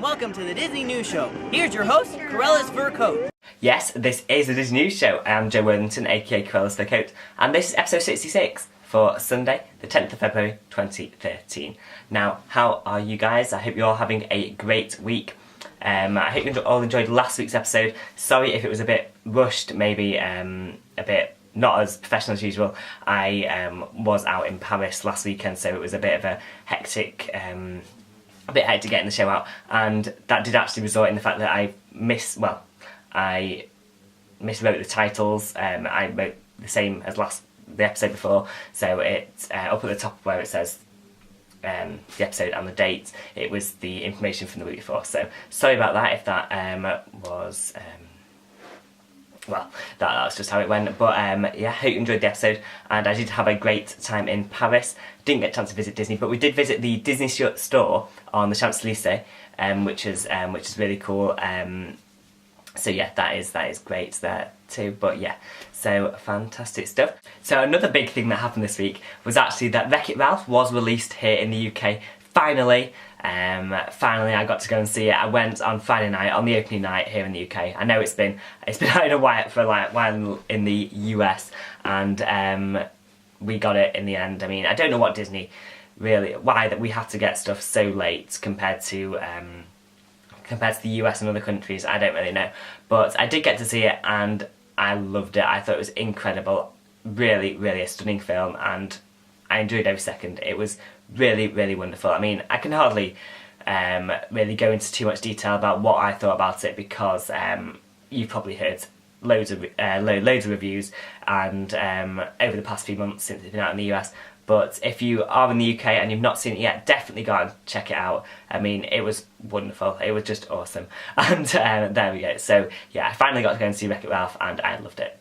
welcome to the Disney News Show. Here's your host, CruellasFurCoat. Yes, this is the Disney News Show. I am Joe Worthington, aka CruellasFurCoat, and this is episode 66 for Sunday, the 10th of February 2013. Now, how are you guys? I hope you're all having a great week. I hope you all enjoyed last week's episode. Sorry if it was a bit rushed, maybe a bit not as professional as usual. I was out in Paris last weekend, so it was a bit of a hectic getting the show out, and that did actually result in the fact that I miswrote the titles. I wrote the same as the episode before, so it's up at the top where it says the episode and the date, it was the information from the week before. So sorry about that if that was well, that's just how it went. But yeah, hope you enjoyed the episode, and I did have a great time in Paris. Didn't get a chance to visit Disney, but we did visit the Disney store on the Champs-Élysées, which is really cool. So yeah, that is great there too. But yeah, so fantastic stuff. So another big thing that happened this week was actually that Wreck-It Ralph was released here in the UK. Finally, I got to go and see it. I went on Friday night, on the opening night here in the UK. I know it's been out a while for a while in the US, and we got it in the end. I mean, I don't know what Disney why that we had to get stuff so late compared to the US and other countries. I don't really know, but I did get to see it and I loved it. I thought it was incredible, really a stunning film, and I enjoyed every second. It was really wonderful. I mean, I can hardly really go into too much detail about what I thought about it, because you've probably heard loads of reviews and over the past few months since it's been out in the US. But if you are in the UK and you've not seen it yet, definitely go and check it out. I mean, it was wonderful. It was just awesome. And there we go. So yeah, I finally got to go and see Wreck-It Ralph, and I loved it.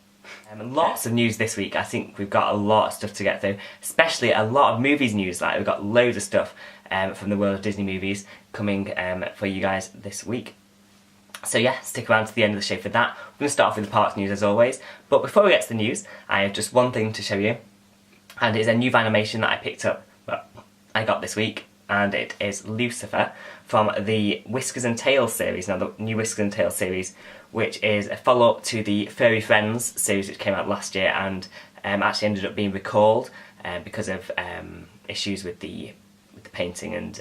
Lots of news this week. I think we've got a lot of stuff to get through, especially a lot of movies news. Like, we've got loads of stuff from the world of Disney movies coming for you guys this week. So yeah, stick around to the end of the show for that. We're going to start off with the parks news as always. But before we get to the news, I have just one thing to show you. And it's a new animation that I picked up, I got this week, and it is Lucifer from the Whiskers and Tails series. Now, the new Whiskers and Tails series, which is a follow-up to the Furry Friends series, which came out last year, and actually ended up being recalled because of issues with the painting and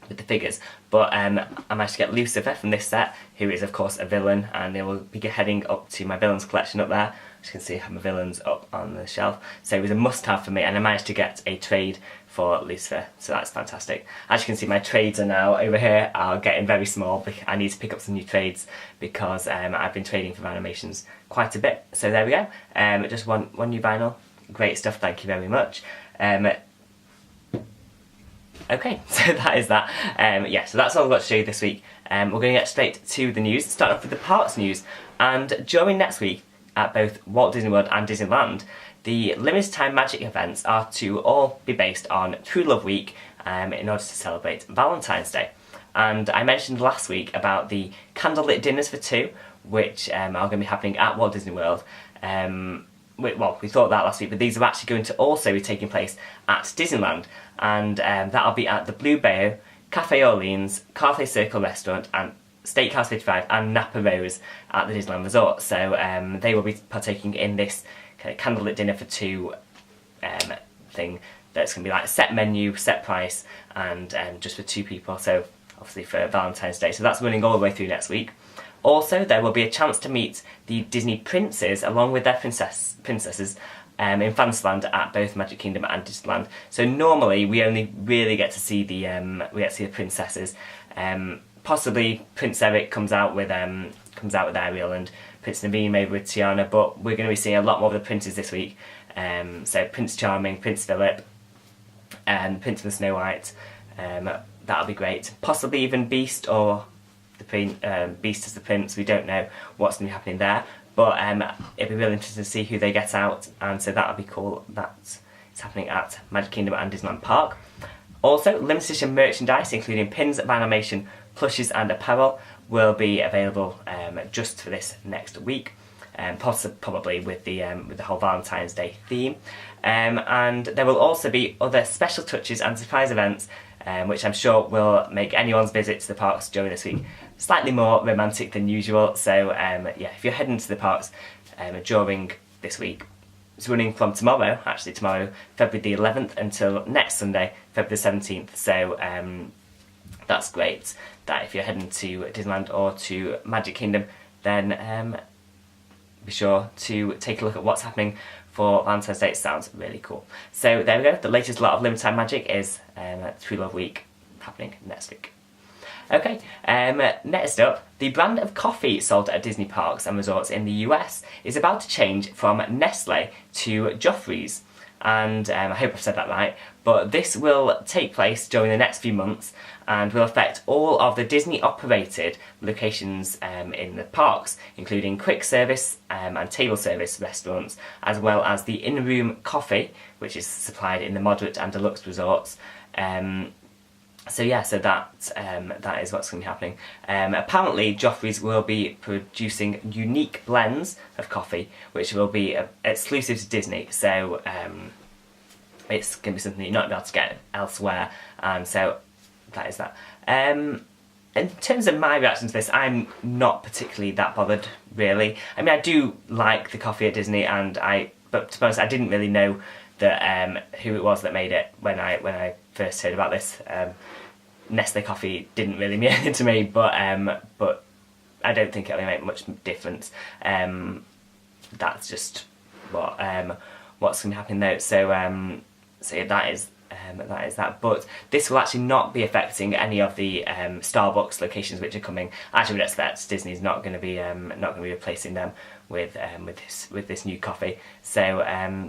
with the figures. But I managed to get Lucifer from this set, who is of course a villain, and they will be heading up to my villains collection up there. As you can see, I have my villains up on the shelf. So it was a must-have for me, and I managed to get a trade for Lucifer, so that's fantastic. As you can see, my trades are now over here are getting very small. I need to pick up some new trades because I've been trading for animations quite a bit. So there we go. Just one new vinyl. Great stuff, thank you very much. Okay, so that is that. Yeah, so that's all I've got to show you this week. We're going to get straight to the news, starting off with the parks news. And during next week, at both Walt Disney World and Disneyland, the limited time magic events are to all be based on True Love Week in order to celebrate Valentine's Day. And I mentioned last week about the candlelit dinners for two, which are going to be happening at Walt Disney World. Well, we thought that last week, but these are actually going to also be taking place at Disneyland, and that'll be at the Blue Bayou, Cafe Orleans, Carthay Circle Restaurant, and Steakhouse 55 and Napa Rose at the Disneyland Resort. So they will be partaking in this kind of candlelit dinner for two thing that's going to be like a set menu, set price, and just for two people, so obviously for Valentine's Day. So that's running all the way through next week. Also, there will be a chance to meet the Disney princes along with their princesses in Fantasyland at both Magic Kingdom and Disneyland. So normally we only really get to see the princesses. Possibly Prince Eric comes out with Ariel, and Prince Naveen maybe with Tiana, but we're going to be seeing a lot more of the princes this week. So Prince Charming, Prince Philip, and Prince of the Snow White. That'll be great. Possibly even Beast, or Beast as the Prince. We don't know what's going to be happening there, but it'll be really interesting to see who they get out, and so that'll be cool. That's happening at Magic Kingdom and Disneyland Park. Also, limited edition merchandise, including pins of animation, plushes and apparel, will be available just for this next week, probably with the whole Valentine's Day theme. And there will also be other special touches and surprise events which I'm sure will make anyone's visit to the parks during this week slightly more romantic than usual. So yeah, if you're heading to the parks during this week, it's running from tomorrow, February the 11th, until next Sunday, February the 17th. So that's great that if you're heading to Disneyland or to Magic Kingdom, then be sure to take a look at what's happening for Valentine's Day. It sounds really cool. So there we go, the latest lot of limited time magic is True Love Week happening next week. Okay, next up, the brand of coffee sold at Disney parks and resorts in the US is about to change from Nestle to Joffrey's. And I hope I've said that right, but this will take place during the next few months and will affect all of the Disney operated locations in the parks, including quick service and table service restaurants, as well as the in-room coffee, which is supplied in the moderate and deluxe resorts. So yeah, so that is what's going to be happening. Apparently, Joffrey's will be producing unique blends of coffee, which will be exclusive to Disney. So it's going to be something you're not going to be able to get elsewhere, and so that is that. In terms of my reaction to this, I'm not particularly that bothered, really. I mean, I do like the coffee at Disney, but to be honest, I didn't really know that who it was that made it when I first heard about this. Nestle coffee didn't really mean anything to me, but I don't think it'll make much difference. That's just what's going to happen though. So yeah, that is that. But this will actually not be affecting any of the Starbucks locations which are coming. Actually, we'd expect Disney's not going to be replacing them with this new coffee. So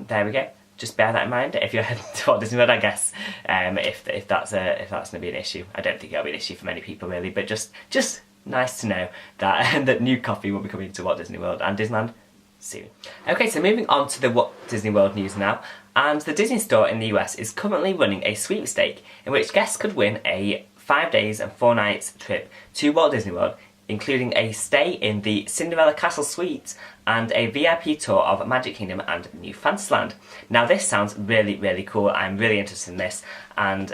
there we go. Just bear that in mind if you're heading to Walt Disney World, I guess. If that's going to be an issue, I don't think it'll be an issue for many people really. But just nice to know that that new coffee will be coming to Walt Disney World and Disneyland soon. Okay, so moving on to the Walt Disney World news now. And the Disney Store in the US is currently running a sweepstake in which guests could win a 5 days and 4 nights trip to Walt Disney World, including a stay in the Cinderella Castle Suites and a VIP tour of Magic Kingdom and New Fantasyland. Now this sounds really, really cool. I'm really interested in this, and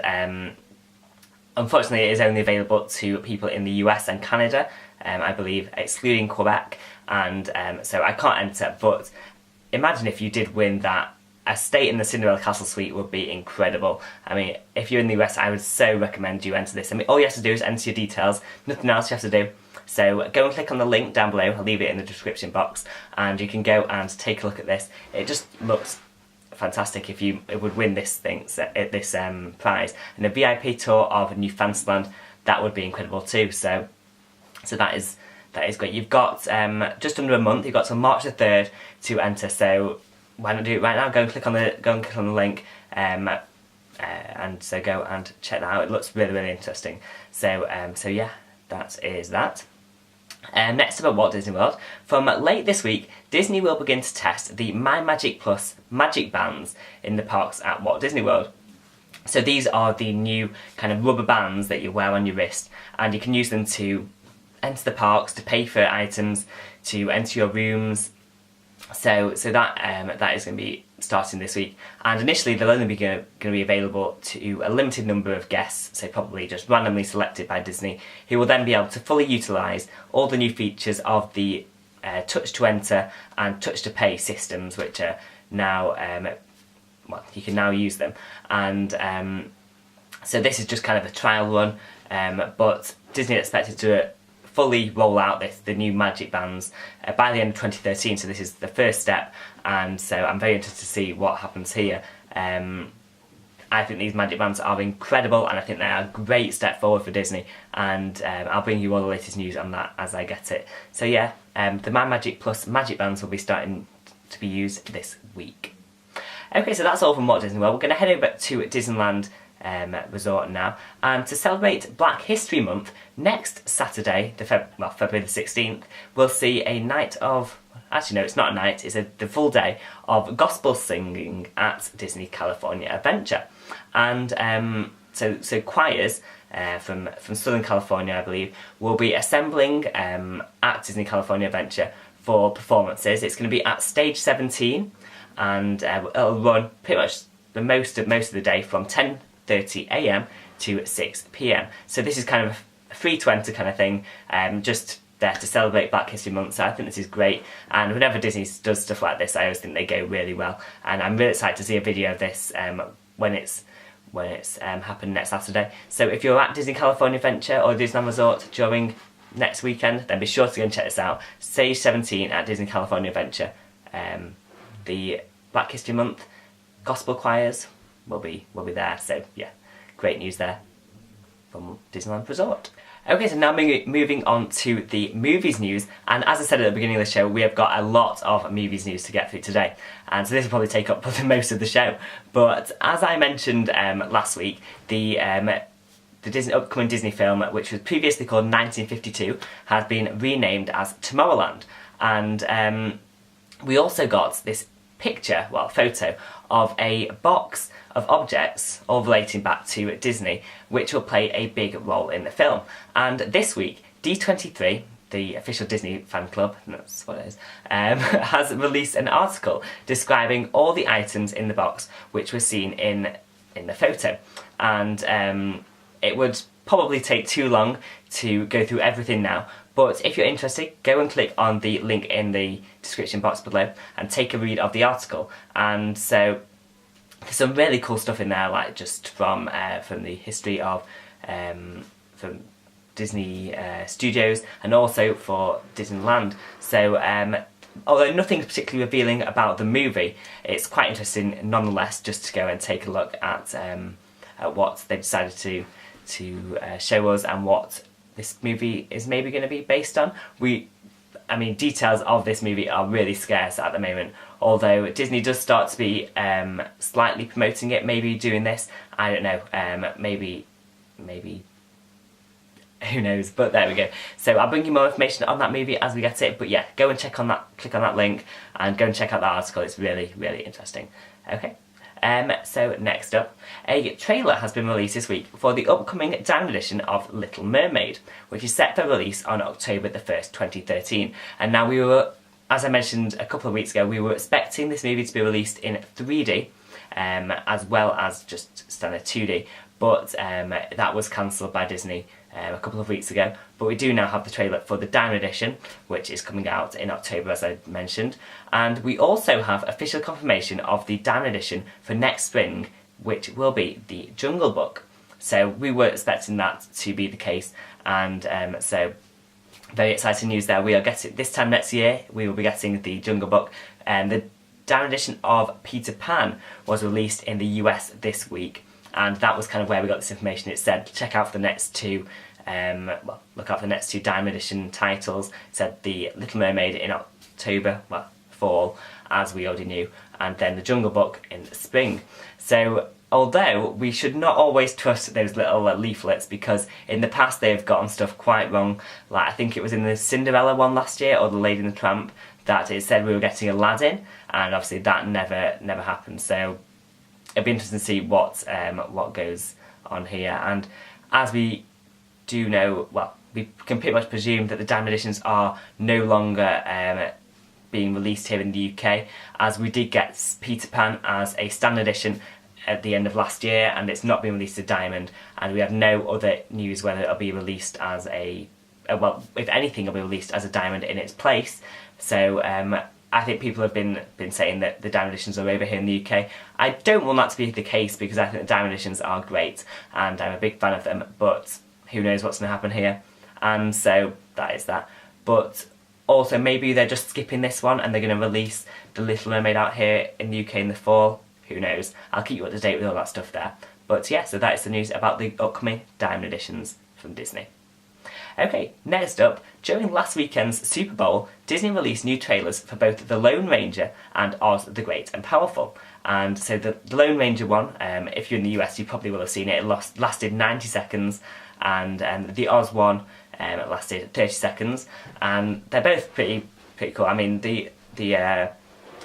unfortunately it is only available to people in the US and Canada, I believe, excluding Quebec, and so I can't enter, but imagine if you did win that. A stay in the Cinderella Castle Suite would be incredible. I mean, if you're in the US, I would so recommend you enter this. I mean, all you have to do is enter your details, nothing else you have to do. So go and click on the link down below, I'll leave it in the description box, and you can go and take a look at this. It just looks fantastic if you would win this prize. And a VIP tour of New Fantasyland, that would be incredible too. So that is great. You've got just under a month, you've got till March the 3rd to enter, so why not do it right now? Go and click on the link, and so go and check that out. It looks really, really interesting. So yeah, that is that. Next up at Walt Disney World, from late this week, Disney will begin to test the My Magic Plus magic bands in the parks at Walt Disney World. So these are the new kind of rubber bands that you wear on your wrist, and you can use them to enter the parks, to pay for items, to enter your rooms. So that is going to be starting this week, and initially they'll only be going to be available to a limited number of guests, so probably just randomly selected by Disney, who will then be able to fully utilise all the new features of the touch to enter and touch to pay systems, which are now you can now use them, and so this is just kind of a trial run, but Disney expected to fully roll out the new magic bands by the end of 2013, so this is the first step, and so I'm very interested to see what happens here. I think these magic bands are incredible, and I think they're a great step forward for Disney, and I'll bring you all the latest news on that as I get it. So yeah, the My Magic Plus magic bands will be starting to be used this week. Okay, so that's all from Walt Disney World. We're going to head over to Disneyland Resort now, and to celebrate Black History Month, next Saturday, February the 16th, we'll see a night of, actually no, it's not a night, it's the full day of gospel singing at Disney California Adventure, and so choirs from Southern California, I believe, will be assembling at Disney California Adventure for performances. It's going to be at stage 17, and it'll run pretty much most of the day from 10:30 AM to 6 p.m. So this is kind of a free to enter kind of thing, just there to celebrate Black History Month, so I think this is great. And whenever Disney does stuff like this, I always think they go really well, and I'm really excited to see a video of this when it's happening next Saturday. So if you're at Disney California Adventure or Disneyland Resort during next weekend, then be sure to go and check this out. Stage 17 at Disney California Adventure. The Black History Month gospel choirs will be there, so yeah, great news there from Disneyland Resort. Okay, so now moving on to the movies news, and as I said at the beginning of the show, we have got a lot of movies news to get through today, and so this will probably take up most of the show. But as I mentioned last week, the upcoming Disney film, which was previously called 1952, has been renamed as Tomorrowland, and we also got this photo of a box of objects all relating back to Disney, which will play a big role in the film. And this week, D23, the official Disney fan club, that's what it is, has released an article describing all the items in the box which were seen in the photo. And it would probably take too long to go through everything now, but if you're interested, go and click on the link in the description box below and take a read of the article. And so there's some really cool stuff in there, like just from the history of from Disney Studios and also for Disneyland. So although nothing particularly revealing about the movie, it's quite interesting nonetheless just to go and take a look at what they decided to show us and what this movie is maybe going to be based on. I mean, details of this movie are really scarce at the moment, although Disney does start to be slightly promoting it, maybe doing this, I don't know, maybe, who knows, but there we go. So I'll bring you more information on that movie as we get it, but yeah, go and click on that link and go and check out that article, it's really, really interesting. Okay. So next up, a trailer has been released this week for the upcoming diamond edition of Little Mermaid, which is set for release on October the 1st, 2013. And now we were, as I mentioned a couple of weeks ago, we were expecting this movie to be released in 3D, as well as just standard 2D, but that was cancelled by Disney a couple of weeks ago. But we do now have the trailer for the Diamond Edition, which is coming out in October, as I mentioned. And we also have official confirmation of the Diamond Edition for next spring, which will be the Jungle Book. So we were expecting that to be the case, and so very exciting news there. We are getting, this time next year, we will be getting the Jungle Book. The Diamond Edition of Peter Pan was released in the US this week, and that was kind of where we got this information. It said check out for the next two, look out for the next two Diamond Edition titles. It said the Little Mermaid in October, well, fall, as we already knew, and then the Jungle Book in the spring. So although we should not always trust those little leaflets, because in the past they've gotten stuff quite wrong. Like I think it was in the Cinderella one last year, or the Lady and the Tramp, that it said we were getting Aladdin, and obviously that never happened. So it'll be interesting to see what goes on here. And as we do know, well, we can pretty much presume that the Diamond Editions are no longer being released here in the UK, as we did get Peter Pan as a standard edition at the end of last year, and it's not been released as Diamond, and we have no other news whether it'll be released as a, well, if anything, it'll be released as a Diamond in its place. So I think people have been saying that the Diamond Editions are over here in the UK. I don't want that to be the case, because I think the Diamond Editions are great, and I'm a big fan of them, but who knows what's going to happen here. And so that is that. But also maybe they're just skipping this one and they're going to release the Little Mermaid out here in the UK in the fall. Who knows? I'll keep you up to date with all that stuff there. But yeah, so that is the news about the upcoming Diamond Editions from Disney. Okay, next up, during last weekend's Super Bowl, Disney released new trailers for both The Lone Ranger and Oz the Great and Powerful. And so the Lone Ranger one, if you're in the US, you probably will have seen it. It lasted 90 seconds, and the Oz one it lasted 30 seconds, and they're both pretty cool. I mean, the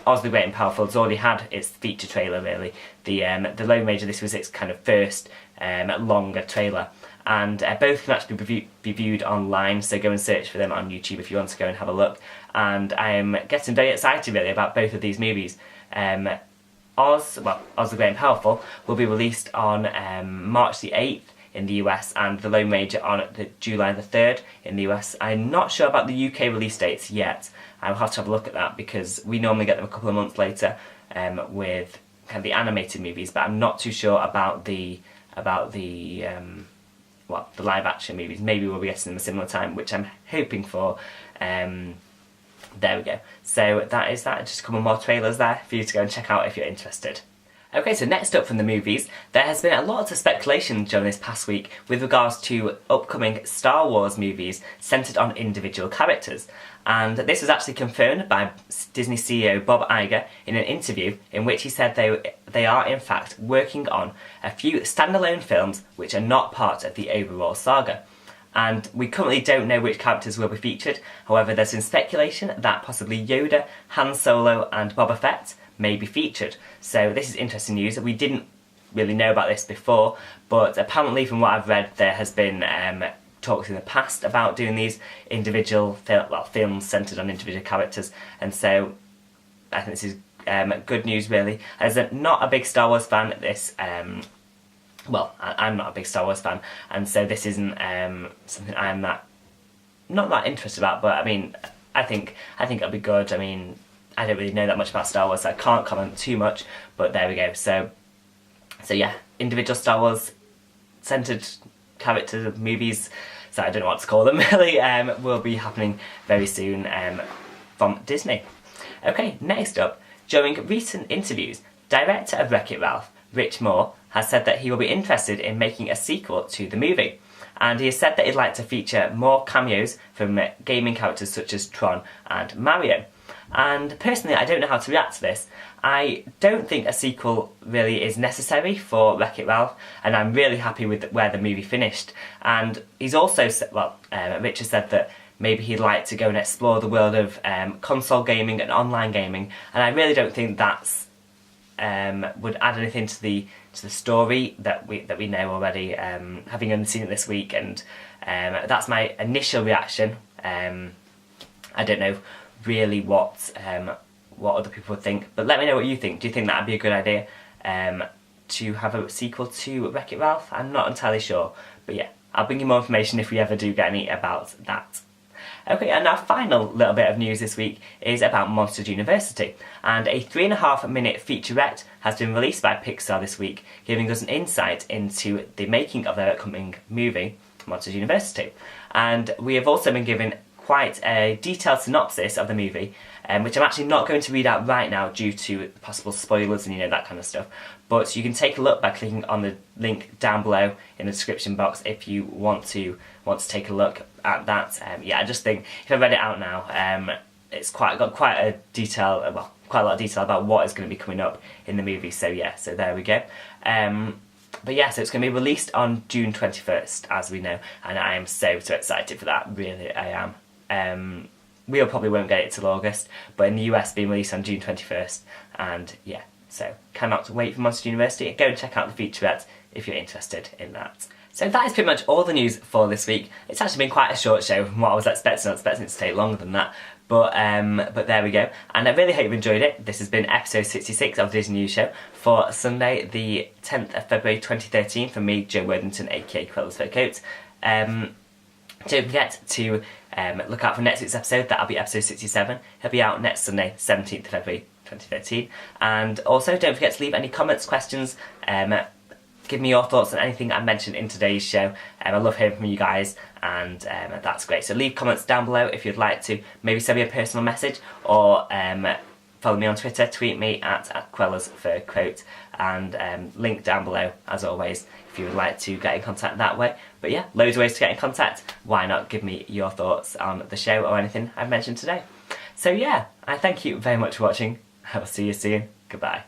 Oz the Great and Powerful has already had its feature trailer, really. The Lone Ranger, this was its kind of first longer trailer, and both can actually be viewed online, so go and search for them on YouTube if you want to go and have a look. And I am getting very excited, really, about both of these movies. Oz the Great and Powerful will be released on March the 8th in the US and The Lone Ranger on July the 3rd in the US. I'm not sure about the UK release dates yet. I'll have to have a look at that because we normally get them a couple of months later with kind of the animated movies, but I'm not too sure about the live action movies. Maybe we'll be getting them a similar time, which I'm hoping for. There we go. So that is that. Just a couple more trailers there for you to go and check out if you're interested. Okay, so next up from the movies, there has been a lot of speculation during this past week with regards to upcoming Star Wars movies centred on individual characters. And this was actually confirmed by Disney CEO Bob Iger in an interview in which he said they are in fact working on a few standalone films which are not part of the overall saga. And we currently don't know which characters will be featured. However, there's been speculation that possibly Yoda, Han Solo and Boba Fett may be featured. So this is interesting news. We didn't really know about this before, but apparently from what I've read there has been talks in the past about doing these individual films centred on individual characters, and so I think this is good news really. As not a big Star Wars fan, I'm not a big Star Wars fan, and so this isn't something I'm not that interested about, but I mean I think it'll be good. I mean, I don't really know that much about Star Wars, so I can't comment too much, but there we go. So yeah, individual Star Wars centred character movies, so I don't know what to call them really, will be happening very soon from Disney. Okay, next up, during recent interviews, director of Wreck-It Ralph, Rich Moore, has said that he will be interested in making a sequel to the movie. And he has said that he'd like to feature more cameos from gaming characters such as Tron and Mario. And personally, I don't know how to react to this. I don't think a sequel really is necessary for Wreck-It Ralph, and I'm really happy with where the movie finished. And he's also said, Rich has said that maybe he'd like to go and explore the world of console gaming and online gaming, and I really don't think that's would add anything to the story that we know already, having only seen it this week, and that's my initial reaction. I don't know really what other people would think, but let me know what you think. Do you think that'd be a good idea to have a sequel to Wreck-It Ralph? I'm not entirely sure, but yeah, I'll bring you more information if we ever do get any about that. Okay, and our final little bit of news this week is about Monsters University, and a 3.5-minute featurette has been released by Pixar this week, giving us an insight into the making of their upcoming movie, Monsters University. And we have also been given quite a detailed synopsis of the movie, which I'm actually not going to read out right now due to possible spoilers and that kind of stuff, but you can take a look by clicking on the link down below in the description box if you want to take a look at that. I just think if I read it out now, it's got quite a lot of detail about what is going to be coming up in the movie, so yeah, so there we go. But yeah, so it's going to be released on June 21st, as we know, and I am so excited for that, really I am. We probably won't get it till August, but in the US being released on June 21st, and yeah, so cannot wait for Monsters University. Go and check out the featurette if you're interested in that. So that is pretty much all the news for this week. It's actually been quite a short show from what I was expecting. I was expecting it to take longer than that, but there we go. And I really hope you enjoyed it. This has been episode 66 of the Disney News Show for Sunday, the 10th of February 2013, from me, Joe Worthington, aka CruellasFurCoat. Don't forget to look out for next week's episode. That'll be episode 67. It'll be out next Sunday, 17th of February 2013. And also, don't forget to leave any comments, questions, give me your thoughts on anything I mentioned in today's show. I love hearing from you guys, and that's great. So leave comments down below if you'd like to. Maybe send me a personal message, or follow me on Twitter, tweet me at CruellasFurCoat, and link down below, as always, if you would like to get in contact that way. But yeah, loads of ways to get in contact. Why not give me your thoughts on the show or anything I've mentioned today? So yeah, I thank you very much for watching. I will see you soon. Goodbye.